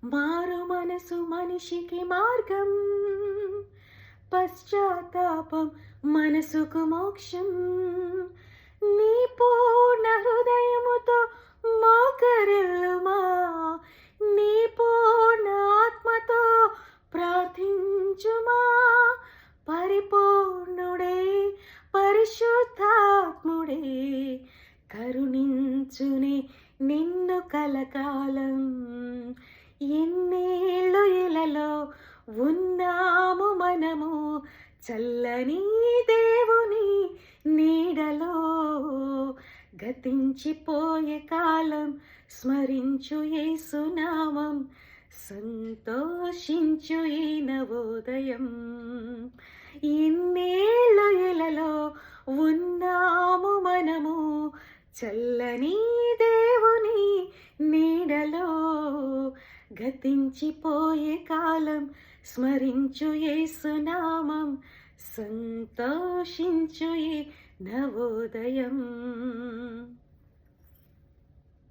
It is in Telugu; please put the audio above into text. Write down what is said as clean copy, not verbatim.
మారు మనసు మనిషికి మార్గం, పశ్చాత్తాపం మనసుకు మోక్షం. నీ పూర్ణ హృదయముతో మోకరిల్లుమా, నీ పూర్ణ ఆత్మతో ప్రార్థించుమా. పరిపూర్ణుడే పరిశుద్ధాత్ముడే కరుణించునే నిన్ను కలకాలం. ఎన్నేళ్ళు ఇలలో ఉన్నాము మనము చల్లని దేవుని నీడలో. గతించిపోయే కాలం స్మరించు యేసునామం, సంతోషించు ఈ నవోదయం. ఎన్నేళ్ళ ఇలలో ఉన్నాము మనము చల్లని దేవుని నీడలో. గతించిపోయే కాలం స్మరించు యేసునామం, సంతోషించు ఈ నవోదయం.